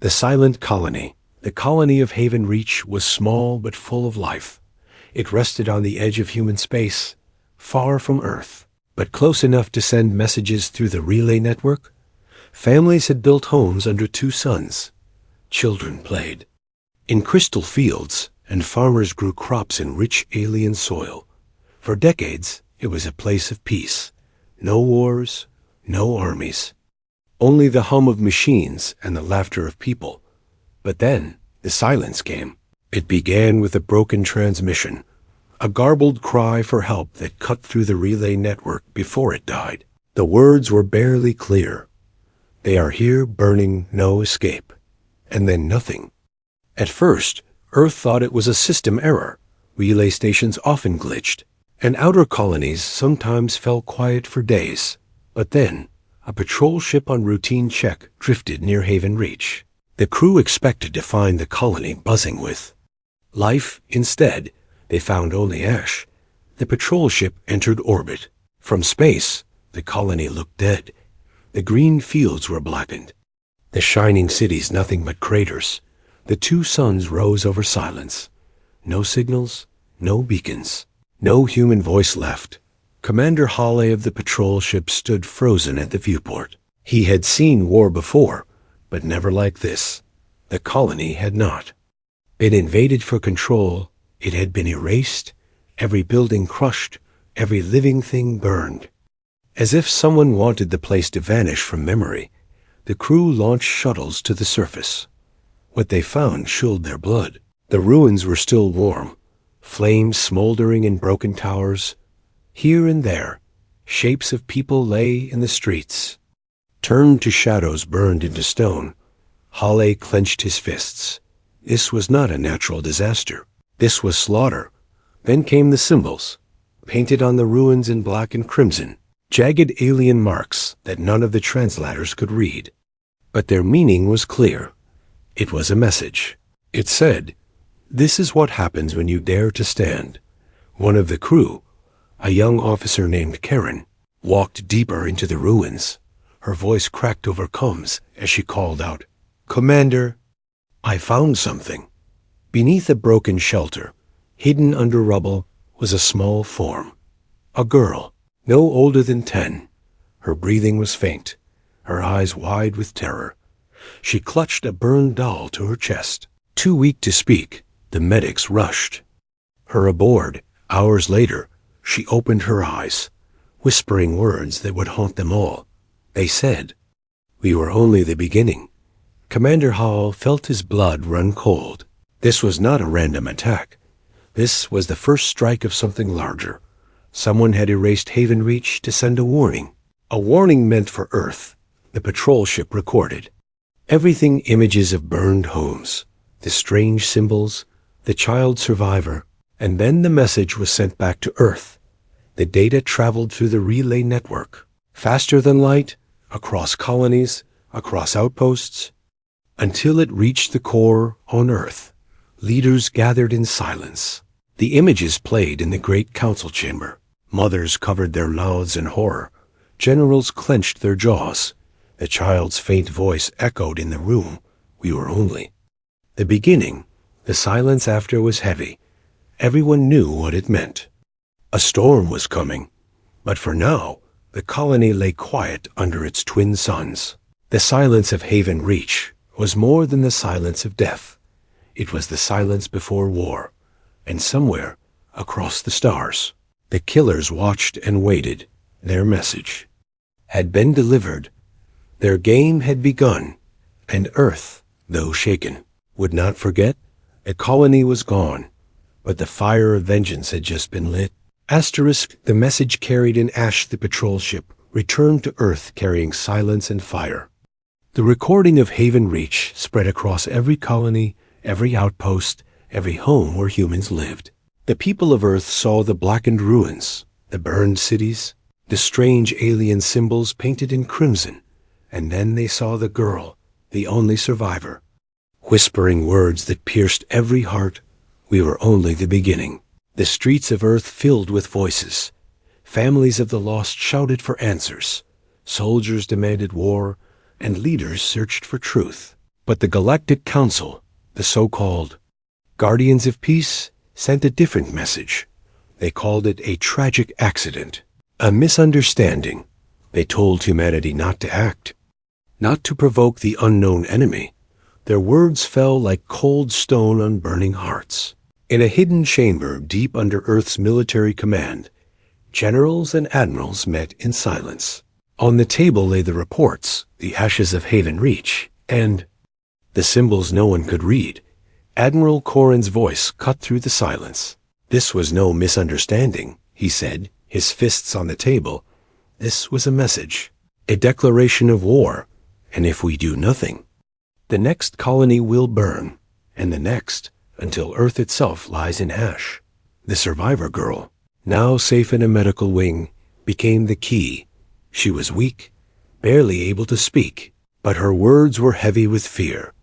The Silent Colony. The colony of Haven Reach was small but full of life. It rested on the edge of human space, far from Earth, but close enough to send messages through the relay network. Families had built homes under two suns. Children played in crystal fields, and farmers grew crops in rich alien soil. For decades, it was a place of peace. No wars, no armies. Only the hum of machines and the laughter of people. But then, the silence came. It began with a broken transmission, a garbled cry for help that cut through the relay network before it died. The words were barely clear. They are here burning, no escape. And then nothing. At first, Earth thought it was a system error. Relay stations often glitched, and outer colonies sometimes fell quiet for days. But then, a patrol ship on routine check drifted near Haven Reach. The crew expected to find the colony buzzing with life. Instead, they found only ash. The patrol ship entered orbit. From space, the colony looked dead. The green fields were blackened. The shining cities nothing but craters. The two suns rose over silence. No signals, no beacons. No human voice left. Commander Hawley of the patrol ship stood frozen at the viewport. He had seen war before, but never like this. The colony had not. Been invaded for control, it had been erased, every building crushed, every living thing burned. As if someone wanted the place to vanish from memory, the crew launched shuttles to the surface. What they found chilled their blood. The ruins were still warm, flames smoldering in broken towers. Here and there, shapes of people lay in the streets. Turned to shadows burned into stone, Hawley clenched his fists. This was not a natural disaster. This was slaughter. Then came the symbols, painted on the ruins in black and crimson, jagged alien marks that none of the translators could read. But their meaning was clear. It was a message. It said, "This is what happens when you dare to stand." One of the crew, a young officer named Karen, walked deeper into the ruins. Her voice cracked over combs as she called out, "Commander, I found something." Beneath a broken shelter, hidden under rubble, was a small form. A girl, no older than 10. Her breathing was faint, her eyes wide with terror. She clutched a burned doll to her chest. Too weak to speak, the medics rushed. Her aboard, hours later, she opened her eyes, whispering words that would haunt them all. They said, "We were only the beginning." Commander Hall felt his blood run cold. This was not a random attack. This was the first strike of something larger. Someone had erased Haven Reach to send a warning. A warning meant for Earth. The patrol ship recorded everything: images of burned homes, the strange symbols, the child survivor, and then the message was sent back to Earth. The data traveled through the relay network, faster than light, across colonies, across outposts, until it reached the core on Earth. Leaders gathered in silence. The images played in the great council chamber. Mothers covered their mouths in horror. Generals clenched their jaws. The child's faint voice echoed in the room. We were only the beginning. The silence after was heavy. Everyone knew what it meant. A storm was coming. But for now, the colony lay quiet under its twin suns. The silence of Haven Reach was more than the silence of death. It was the silence before war. And somewhere, across the stars, the killers watched and waited. Their message had been delivered. Their game had begun. And Earth, though shaken, would not forget. The colony was gone, but the fire of vengeance had just been lit. Asterisk, the message carried in ash the patrol ship returned to Earth carrying silence and fire. The recording of Haven Reach spread across every colony, every outpost, every home where humans lived. The people of Earth saw the blackened ruins, the burned cities, the strange alien symbols painted in crimson, and then they saw the girl, the only survivor, whispering words that pierced every heart. We were only the beginning. The streets of Earth filled with voices. Families of the lost shouted for answers. Soldiers demanded war, and leaders searched for truth. But the Galactic Council, the so-called Guardians of Peace, sent a different message. They called it a tragic accident, a misunderstanding. They told humanity not to act, not to provoke the unknown enemy. Their words fell like cold stone on burning hearts. In a hidden chamber deep under Earth's military command, generals and admirals met in silence. On the table lay the reports, the ashes of Haven Reach, and the symbols no one could read. Admiral Corrin's voice cut through the silence. "This was no misunderstanding," he said, his fists on the table. "This was a message, a declaration of war, and if we do nothing, the next colony will burn, and the next, until Earth itself lies in ash." The survivor girl, now safe in a medical wing, became the key. She was weak, barely able to speak, but her words were heavy with fear.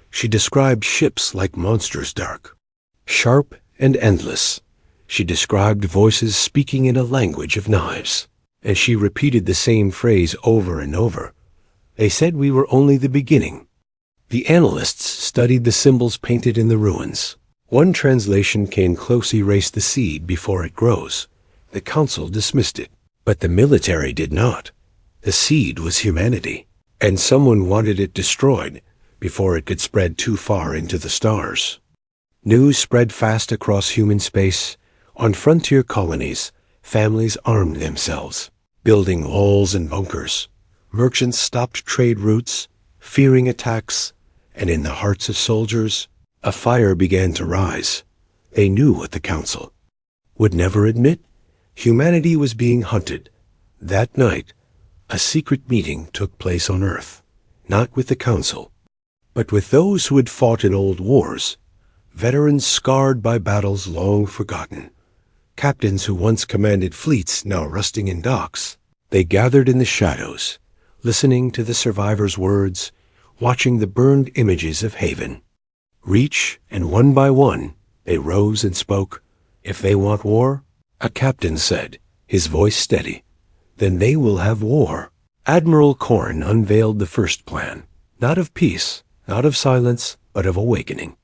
She described ships like monsters dark, sharp and endless. She described voices speaking in a language of knives, and she repeated the same phrase over and over. They said we were only the beginning. The analysts studied the symbols painted in the ruins. One translation can close erase the seed before it grows. The council dismissed it, but the military did not. The seed was humanity, and someone wanted it destroyed before it could spread too far into the stars. News spread fast across human space. On frontier colonies, families armed themselves, building walls and bunkers. Merchants stopped trade routes, fearing attacks, and in the hearts of soldiers, a fire began to rise. They knew what the council would never admit. Humanity was being hunted. That night, a secret meeting took place on Earth, not with the council, but with those who had fought in old wars, veterans scarred by battles long forgotten, captains who once commanded fleets now rusting in docks. They gathered in the shadows, listening to the survivors' words, watching the burned images of Haven Reach, and one by one they rose and spoke. "If they want war," a captain said, his voice steady, "then they will have war." Admiral Corrin unveiled the first plan, not of peace, not of silence, but of awakening.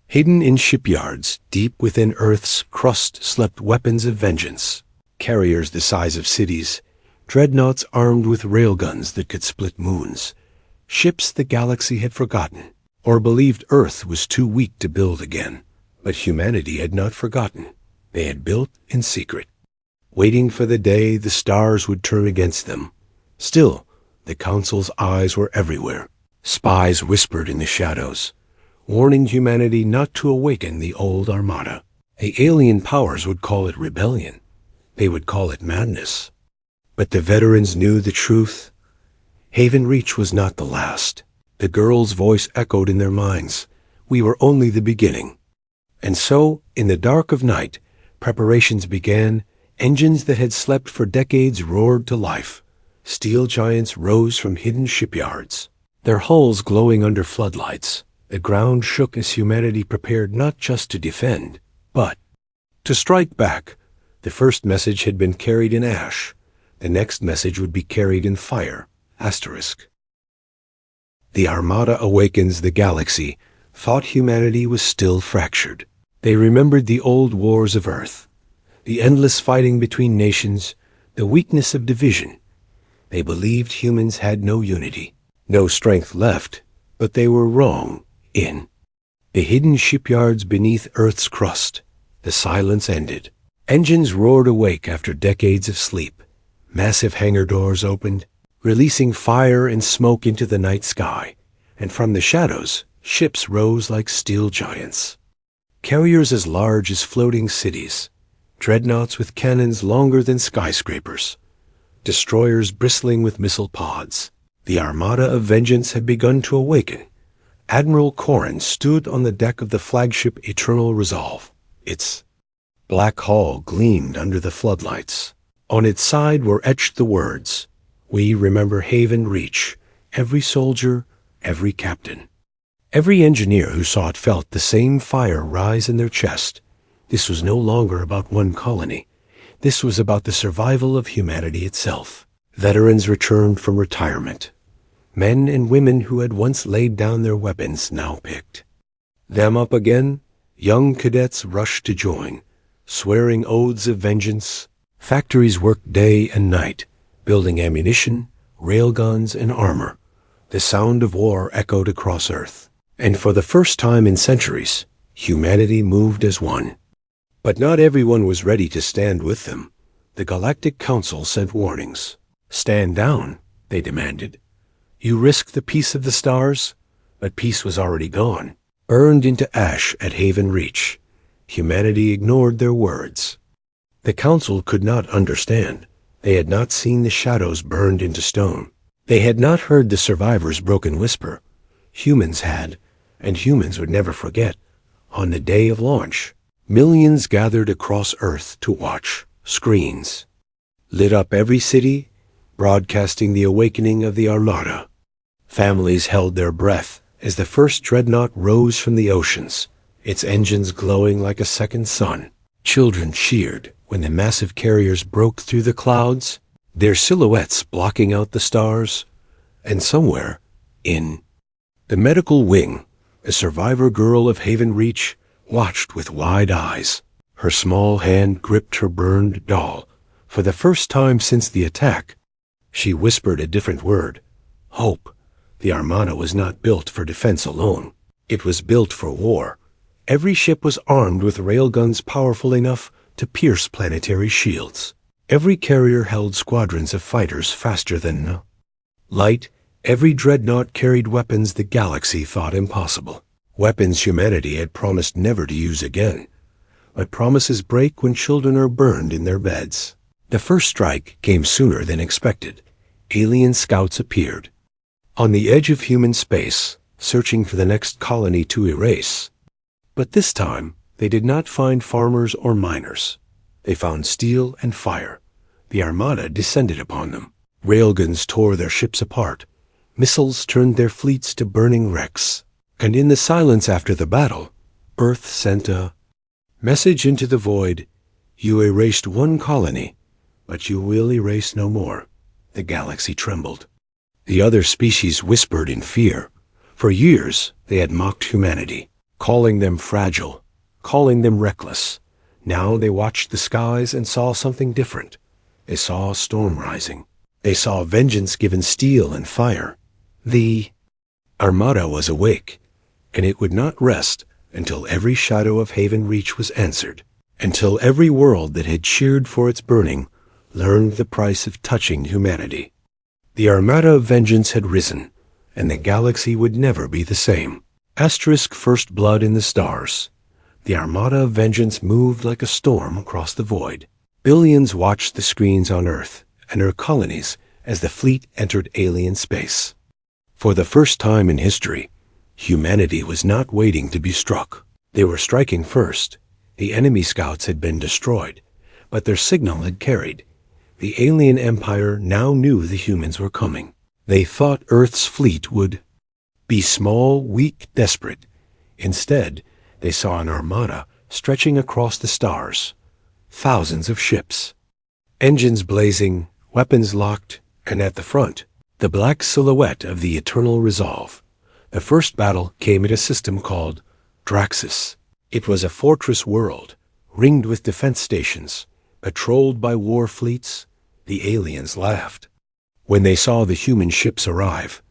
Hidden in shipyards, deep within Earth's crust, slept weapons of vengeance, carriers the size of cities, dreadnoughts armed with railguns that could split moons, ships the galaxy had forgotten, or believed Earth was too weak to build again. But humanity had not forgotten. They had built in secret, waiting for the day the stars would turn against them. Still, the council's eyes were everywhere. Spies whispered in the shadows, warning humanity not to awaken the old Armada. The alien powers would call it rebellion. They would call it madness. But the veterans knew the truth. Haven Reach was not the last. The girl's voice echoed in their minds. We were only the beginning. And so, in the dark of night, preparations began. Engines that had slept for decades roared to life. Steel giants rose from hidden shipyards, their hulls glowing under floodlights. The ground shook as humanity prepared not just to defend, but to strike back. The first message had been carried in ash. The next message would be carried in fire. Asterisk. The Armada awakens the galaxy, thought humanity was still fractured. They remembered the old wars of Earth, the endless fighting between nations, the weakness of division. They believed humans had no unity, no strength left, but they were wrong. In the hidden shipyards beneath Earth's crust, the silence ended. Engines roared awake after decades of sleep. Massive hangar doors opened, releasing fire and smoke into the night sky, and from the shadows, ships rose like steel giants. Carriers as large as floating cities, dreadnoughts with cannons longer than skyscrapers, destroyers bristling with missile pods. The Armada of Vengeance had begun to awaken. Admiral Corrin stood on the deck of the flagship Eternal Resolve. Its black hull gleamed under the floodlights. On its side were etched the words, "We remember Haven Reach." Every soldier, every captain, every engineer who saw it felt the same fire rise in their chest. This was no longer about one colony. This was about the survival of humanity itself. Veterans returned from retirement. Men and women who had once laid down their weapons now picked them up again. Young cadets rushed to join, swearing oaths of vengeance. Factories worked day and night, building ammunition, railguns, and armor. The sound of war echoed across Earth, and for the first time in centuries, humanity moved as one. But not everyone was ready to stand with them. The Galactic Council sent warnings. "Stand down," they demanded. "You risk the peace of the stars." But peace was already gone, burned into ash at Haven Reach. Humanity ignored their words. The Council could not understand. They had not seen the shadows burned into stone. They had not heard the survivors' broken whisper. Humans had, and humans would never forget. On the day of launch, millions gathered across Earth to watch. Screens lit up every city, broadcasting the awakening of the Armada. Families held their breath as the first dreadnought rose from the oceans, its engines glowing like a second sun. Children cheered when the massive carriers broke through the clouds, their silhouettes blocking out the stars. And somewhere, in the medical wing, a survivor girl of Haven Reach watched with wide eyes. Her small hand gripped her burned doll. For the first time since the attack, she whispered a different word: hope. The Armada was not built for defense alone. It was built for war. Every ship was armed with railguns powerful enough to pierce planetary shields. Every carrier held squadrons of fighters faster than light. Every dreadnought carried weapons the galaxy thought impossible. Weapons humanity had promised never to use again. But promises break when children are burned in their beds. The first strike came sooner than expected. Alien scouts appeared on the edge of human space, searching for the next colony to erase. But this time, they did not find farmers or miners. They found steel and fire. The Armada descended upon them. Railguns tore their ships apart. Missiles turned their fleets to burning wrecks. And in the silence after the battle, Earth sent a message into the void: "You erased one colony, but you will erase no more." The galaxy trembled. The other species whispered in fear. For years, they had mocked humanity, calling them fragile, calling them reckless. Now they watched the skies and saw something different. They saw a storm rising. They saw vengeance given steel and fire. The Armada was awake, and it would not rest until every shadow of Haven Reach was answered, until every world that had cheered for its burning learned the price of touching humanity. The Armada of Vengeance had risen, and the galaxy would never be the same. Asterisk first blood in the stars. The Armada of Vengeance moved like a storm across the void. Billions watched the screens on Earth and her colonies as the fleet entered alien space. For the first time in history, humanity was not waiting to be struck. They were striking first. The enemy scouts had been destroyed, but their signal had carried. The alien empire now knew the humans were coming. They thought Earth's fleet would be small, weak, desperate. Instead, they saw an armada stretching across the stars. Thousands of ships, engines blazing, weapons locked, and at the front, the black silhouette of the Eternal Resolve. The first battle came at a system called Draxus. It was a fortress world, ringed with defense stations, patrolled by war fleets. The aliens laughed when they saw the human ships arrive.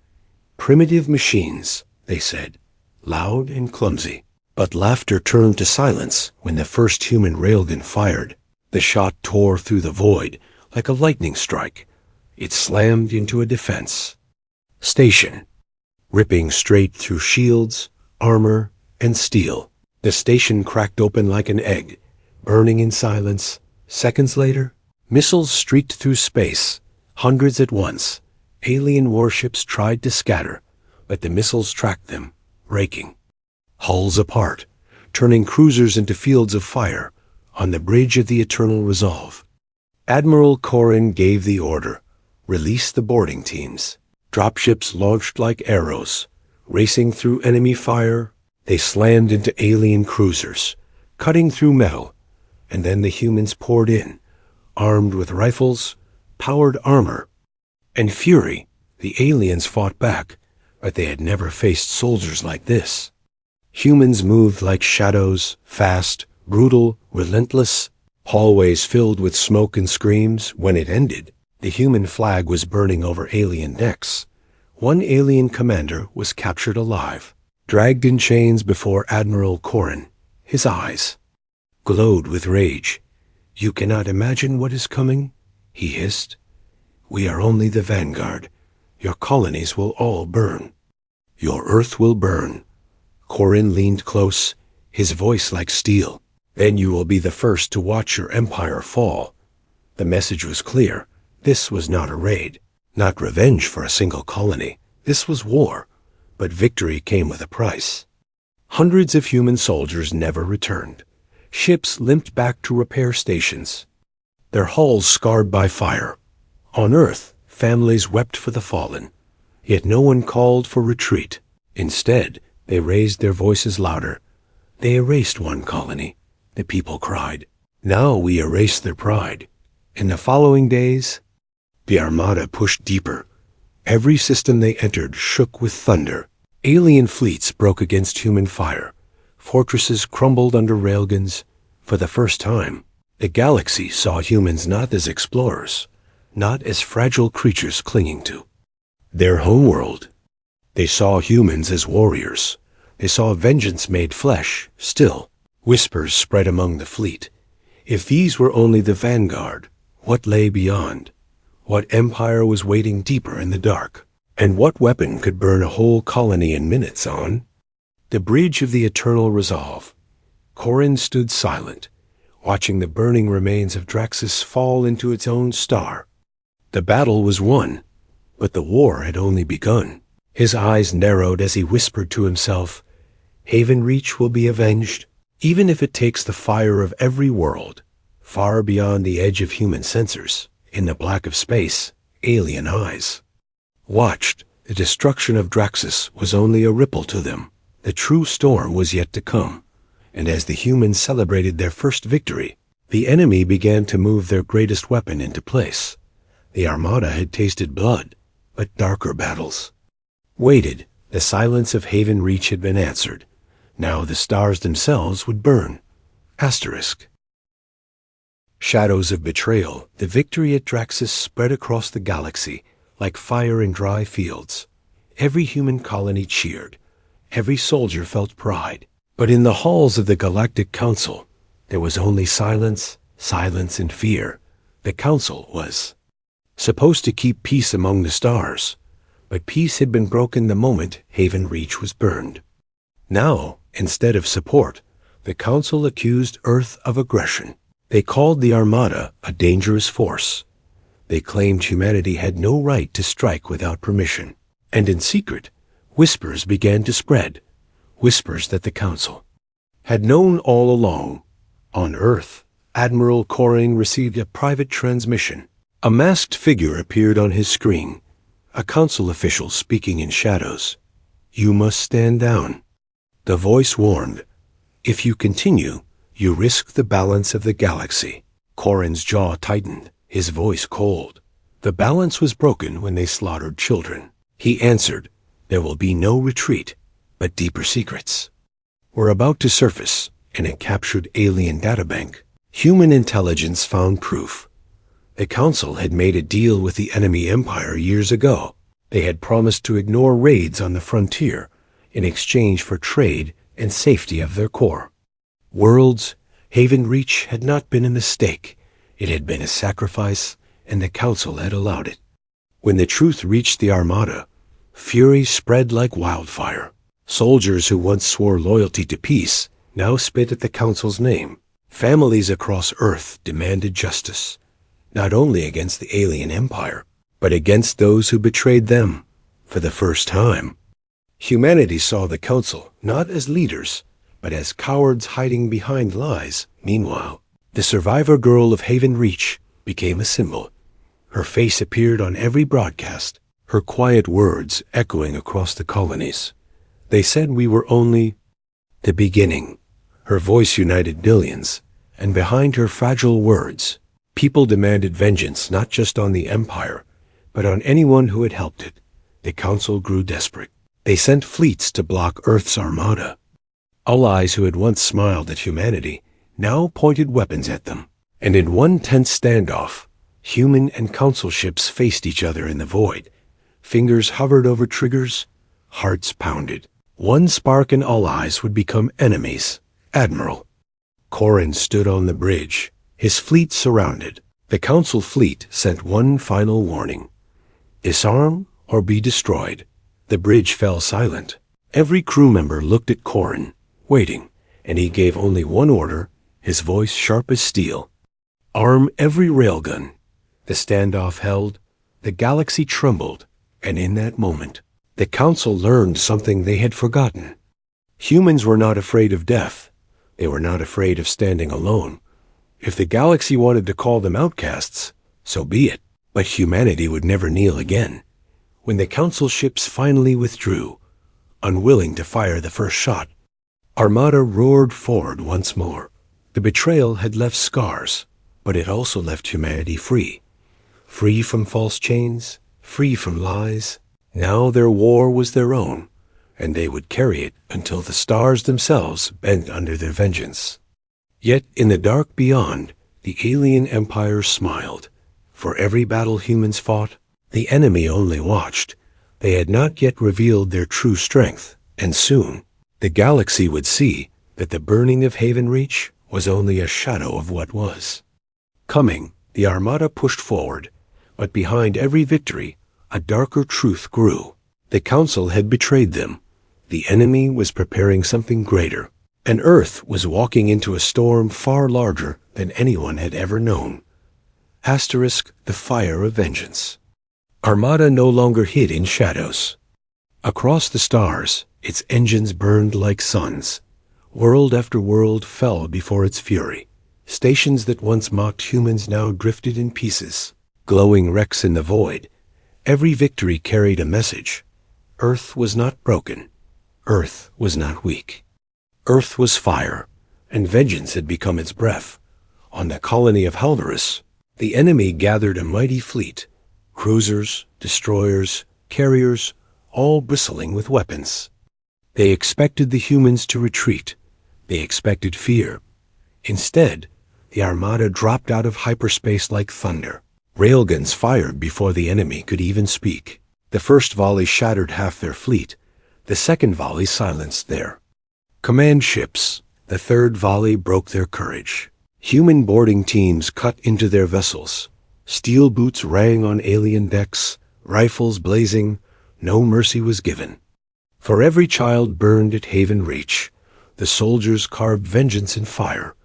Primitive machines, they said, loud and clumsy. But laughter turned to silence when the first human railgun fired. The shot tore through the void like a lightning strike. It slammed into a defense station, ripping straight through shields, armor, and steel. The station cracked open like an egg, burning in silence. Seconds later, missiles streaked through space, hundreds at once. Alien warships tried to scatter, but the missiles tracked them, raking hulls apart, turning cruisers into fields of fire on the bridge of the Eternal Resolve. Admiral Corrin gave the order: release the boarding teams. Dropships launched like arrows, racing through enemy fire. They slammed into alien cruisers, cutting through metal, and then the humans poured in, armed with rifles, powered armor, and fury. The aliens fought back, but they had never faced soldiers like this. Humans moved like shadows, fast, brutal, relentless. Hallways filled with smoke and screams. When it ended, the human flag was burning over alien decks. One alien commander was captured alive, dragged in chains before Admiral Corrin. His eyes glowed with rage. "You cannot imagine what is coming," he hissed. "We are only the vanguard. Your colonies will all burn. Your Earth will burn." Corrin leaned close, his voice like steel. "Then you will be the first to watch your empire fall." The message was clear. This was not a raid, not revenge for a single colony. This was war, but victory came with a price. Hundreds of human soldiers never returned. Ships limped back to repair stations, their hulls scarred by fire. On Earth, families wept for the fallen, yet no one called for retreat. Instead, they raised their voices louder. They erased one colony. The people cried. Now we erase their pride. In the following days, the Armada pushed deeper. Every system they entered shook with thunder. Alien fleets broke against human fire. Fortresses crumbled under railguns. For the first time, the galaxy saw humans not as explorers, not as fragile creatures clinging to their homeworld. They saw humans as warriors. They saw vengeance made flesh. Still, whispers spread among the fleet. If these were only the vanguard, what lay beyond? What empire was waiting deeper in the dark? And what weapon could burn a whole colony in minutes on the bridge of the eternal resolve? Corrin stood silent, watching the burning remains of Draxus fall into its own star. The battle was won, but the war had only begun. His eyes narrowed as he whispered to himself, "Haven Reach will be avenged, even if it takes the fire of every world, far beyond the edge of human sensors." In the black of space, alien eyes watched. The destruction of Draxus was only a ripple to them. The true storm was yet to come. And as the humans celebrated their first victory, the enemy began to move their greatest weapon into place. The Armada had tasted blood, but darker battles waited. The silence of Haven Reach had been answered. Now the stars themselves would burn. Asterisk. Shadows of betrayal. The victory at Draxus spread across the galaxy like fire in dry fields. Every human colony cheered. Every soldier felt pride. But in the halls of the Galactic Council, there was only silence, silence and fear. The Council was supposed to keep peace among the stars, but peace had been broken the moment Haven Reach was burned. Now, instead of support, the Council accused Earth of aggression. They called the Armada a dangerous force. They claimed humanity had no right to strike without permission. And in secret, whispers began to spread. Whispers that the Council had known all along. On Earth, Admiral Corrin received a private transmission. A masked figure appeared on his screen, a Council official speaking in shadows. "You must stand down." The voice warned, "If you continue, you risk the balance of the galaxy." Corrin's jaw tightened, his voice cold. The balance was broken when they slaughtered children. He answered, "There will be no retreat, but deeper secrets were about to surface in a captured alien databank. Human intelligence found proof. The Council had made a deal with the enemy empire years ago. They had promised to ignore raids on the frontier in exchange for trade and safety of their core worlds. Haven Reach had not been a mistake. It had been a sacrifice, and the Council had allowed it. When the truth reached the Armada, fury spread like wildfire. Soldiers who once swore loyalty to peace now spit at the Council's name. Families across Earth demanded justice, not only against the alien empire, but against those who betrayed them. For the first time, humanity saw the Council not as leaders, but as cowards hiding behind lies. Meanwhile, the survivor girl of Haven Reach became a symbol. Her face appeared on every broadcast, her quiet words echoing across the colonies. They said we were only the beginning. Her voice united billions, and behind her fragile words, people demanded vengeance not just on the Empire, but on anyone who had helped it. the Council grew desperate. They sent fleets to block Earth's armada. Allies who had once smiled at humanity now pointed weapons at them. And in one tense standoff, human and Council ships faced each other in the void. Fingers hovered over triggers, hearts pounded. One spark and all eyes would become enemies. Admiral Corrin stood on the bridge, his fleet surrounded. The Council fleet sent one final warning: disarm or be destroyed. The bridge fell silent. Every crew member looked at Corrin, waiting, and he gave only one order, his voice sharp as steel: arm every railgun. The standoff held, the galaxy trembled, and in that moment, the Council learned something they had forgotten. Humans were not afraid of death. They were not afraid of standing alone. If the galaxy wanted to call them outcasts, so be it. But humanity would never kneel again. When the Council ships finally withdrew, unwilling to fire the first shot, Armada roared forward once more. The betrayal had left scars, but it also left humanity free. Free from false chains, free from lies. Now their war was their own, and they would carry it until the stars themselves bent under their vengeance. Yet in the dark beyond, the alien empires smiled. For every battle humans fought, the enemy only watched. They had not yet revealed their true strength, and soon the galaxy would see that the burning of Haven Reach was only a shadow of what was. Coming, the Armada pushed forward, but behind every victory, a darker truth grew. The Council had betrayed them. The enemy was preparing something greater, and Earth was walking into a storm far larger than anyone had ever known. The fire of vengeance. Armada no longer hid in shadows. Across the stars, its engines burned like suns. World after world fell before its fury. Stations that once mocked humans now drifted in pieces, glowing wrecks in the void. Every victory carried a message. Earth was not broken. Earth was not weak. Earth was fire, and vengeance had become its breath. On the colony of Halvarus, the enemy gathered a mighty fleet, cruisers, destroyers, carriers, all bristling with weapons. They expected the humans to retreat. They expected fear. Instead, the Armada dropped out of hyperspace like thunder. Railguns fired before the enemy could even speak. The first volley shattered half their fleet. The second volley silenced their command ships. The third volley broke their courage. Human boarding teams cut into their vessels. Steel boots rang on alien decks, rifles blazing. No mercy was given. For every child burned at Haven Reach, the soldiers carved vengeance in fire.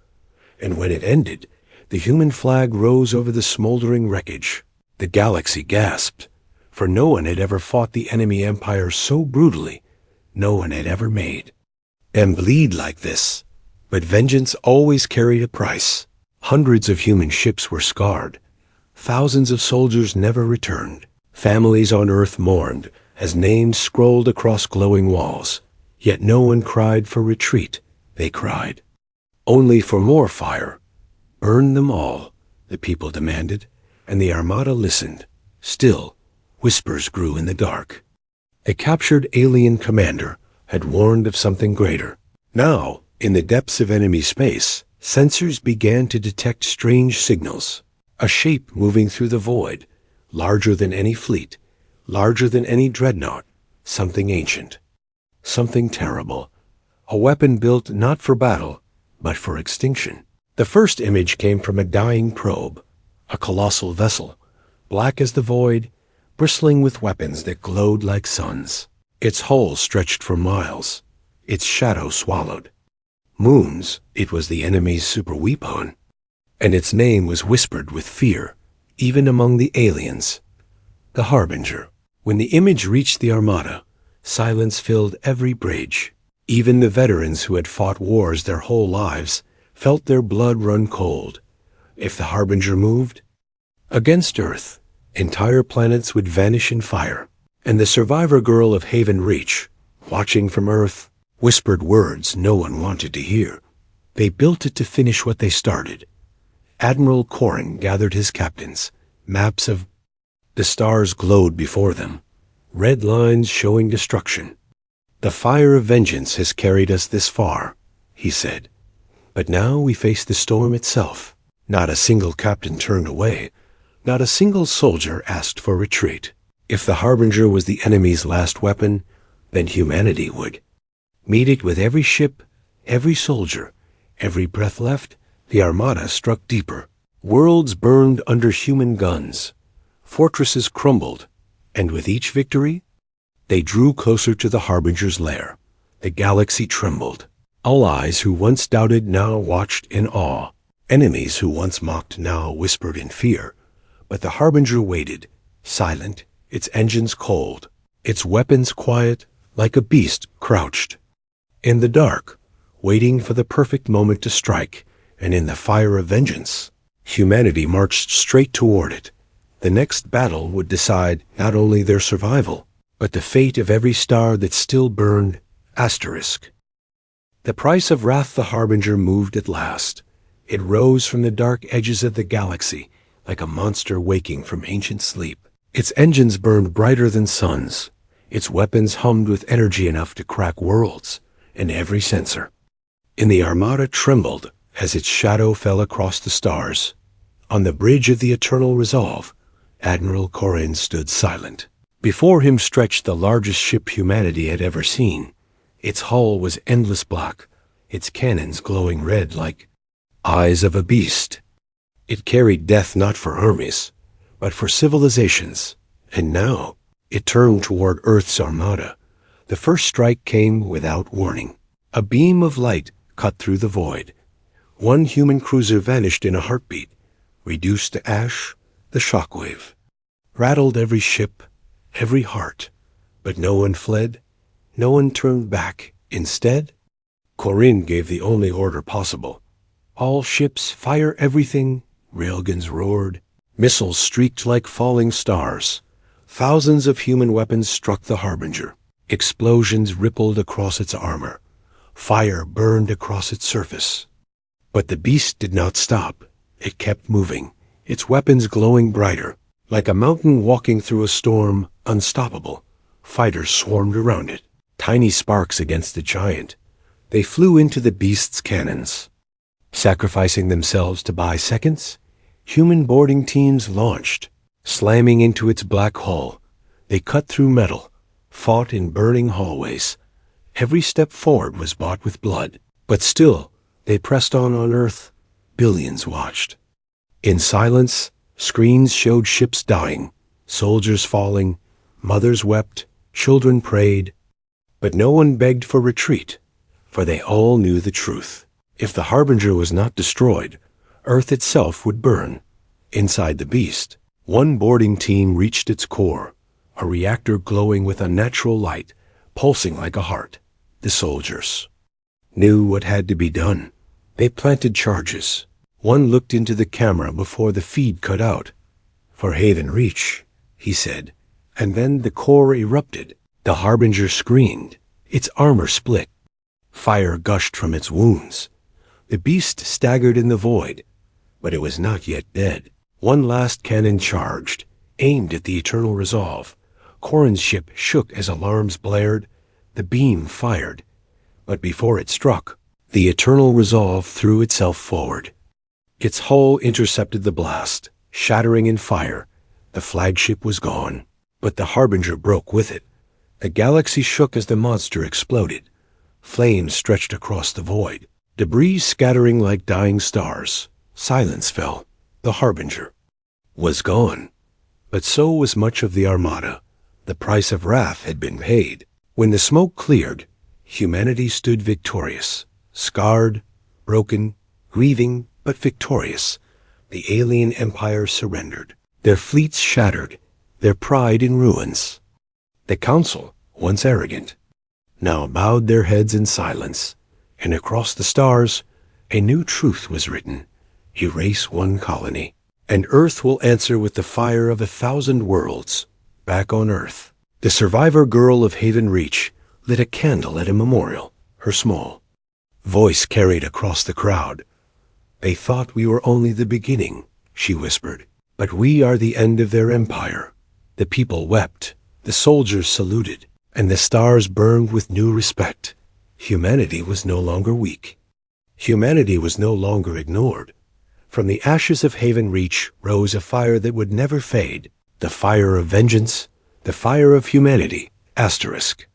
And when it ended, the human flag rose over the smoldering wreckage. The galaxy gasped, for no one had ever fought the enemy empire so brutally. No one had ever made them bleed like this. But vengeance always carried a price. Hundreds of human ships were scarred. Thousands of soldiers never returned. Families on Earth mourned as names scrolled across glowing walls. Yet no one cried for retreat. They cried only for more fire. Burn them all, the people demanded, and the Armada listened. Still, whispers grew in the dark. A captured alien commander had warned of something greater. Now, in the depths of enemy space, sensors began to detect strange signals. A shape moving through the void, larger than any fleet, larger than any dreadnought, something ancient, something terrible. A weapon built not for battle, but for extinction. The first image came from a dying probe, a colossal vessel, black as the void, bristling with weapons that glowed like suns. Its hull stretched for miles, its shadow swallowed. Moons, it was the enemy's super weapon, and its name was whispered with fear, even among the aliens. The Harbinger. When the image reached the Armada, silence filled every bridge. Even the veterans who had fought wars their whole lives felt their blood run cold. If the Harbinger moved against Earth, entire planets would vanish in fire. And the survivor girl of Haven Reach, watching from Earth, whispered words no one wanted to hear. They built it to finish what they started. Admiral Corrin gathered his captains. Maps of the stars glowed before them. red lines showing destruction. "The fire of vengeance has carried us this far," he said. "But now we face the storm itself." Not a single captain turned away. Not a single soldier asked for retreat. If the Harbinger was the enemy's last weapon, then humanity would meet it with every ship, every soldier, every breath left. The Armada struck deeper. Worlds burned under human guns. Fortresses crumbled. And with each victory, they drew closer to the Harbinger's lair. The galaxy trembled. Allies who once doubted now watched in awe. Enemies who once mocked now whispered in fear. But the Harbinger waited, silent, its engines cold, its weapons quiet, like a beast crouched. In the dark, waiting for the perfect moment to strike, and in the fire of vengeance, humanity marched straight toward it. The next battle would decide not only their survival, but the fate of every star that still burned. Asterisk. The price of wrath. The Harbinger moved at last. It rose from the dark edges of the galaxy, like a monster waking from ancient sleep. Its engines burned brighter than suns. Its weapons hummed with energy enough to crack worlds, and every sensor in the Armada trembled as its shadow fell across the stars. On the bridge of the Eternal Resolve, Admiral Corin stood silent. Before him stretched the largest ship humanity had ever seen. Its hull was endless black, its cannons glowing red like eyes of a beast. It carried death not for armies, but for civilizations. And now it turned toward Earth's Armada. The first strike came without warning. A beam of light cut through the void. One human cruiser vanished in a heartbeat, reduced to ash. The shockwave rattled every ship, every heart. But no one fled, no one turned back. Instead, Corin gave the only order possible. All ships fire everything. Railguns roared. Missiles streaked like falling stars. Thousands of human weapons struck the Harbinger. Explosions rippled across its armor. Fire burned across its surface. But the beast did not stop. It kept moving, its weapons glowing brighter. Like a mountain walking through a storm, unstoppable. Fighters swarmed around it, tiny sparks against the giant. They flew into the beast's cannons. Sacrificing themselves to buy seconds, human boarding teams launched. Slamming into its black hull, they cut through metal, fought in burning hallways. Every step forward was bought with blood. But still, they pressed on Earth. Billions watched. In silence, screens showed ships dying, soldiers falling, mothers wept, children prayed. But no one begged for retreat, for they all knew the truth. If the Harbinger was not destroyed, Earth itself would burn. Inside the beast, one boarding team reached its core, a reactor glowing with unnatural light, pulsing like a heart. The soldiers knew what had to be done. They planted charges. One looked into the camera before the feed cut out. "For Haven Reach," he said, and then the core erupted. The Harbinger screamed. Its armor split. Fire gushed from its wounds. The beast staggered in the void, but it was not yet dead. One last cannon charged, aimed at the Eternal Resolve. Corin's ship shook as alarms blared. The beam fired, but before it struck, the Eternal Resolve threw itself forward. Its hull intercepted the blast, shattering in fire. The flagship was gone, but the Harbinger broke with it. The galaxy shook as the monster exploded. Flames stretched across the void, debris scattering like dying stars. Silence fell. The Harbinger was gone, but so was much of the Armada. The price of wrath had been paid. When the smoke cleared, humanity stood victorious, scarred, broken, grieving, but victorious. The alien empire surrendered, their fleets shattered, their pride in ruins. The Council, once arrogant, now bowed their heads in silence, and across the stars, a new truth was written. Erase one colony, and Earth will answer with the fire of 1,000 worlds. Back on Earth, the survivor girl of Haven Reach lit a candle at a memorial. Her small voice carried across the crowd. "They thought we were only the beginning," she whispered, "but we are the end of their empire." The people wept. The soldiers saluted, and the stars burned with new respect. Humanity was no longer weak. Humanity was no longer ignored. From the ashes of Haven Reach rose a fire that would never fade, the fire of vengeance, the fire of humanity, **.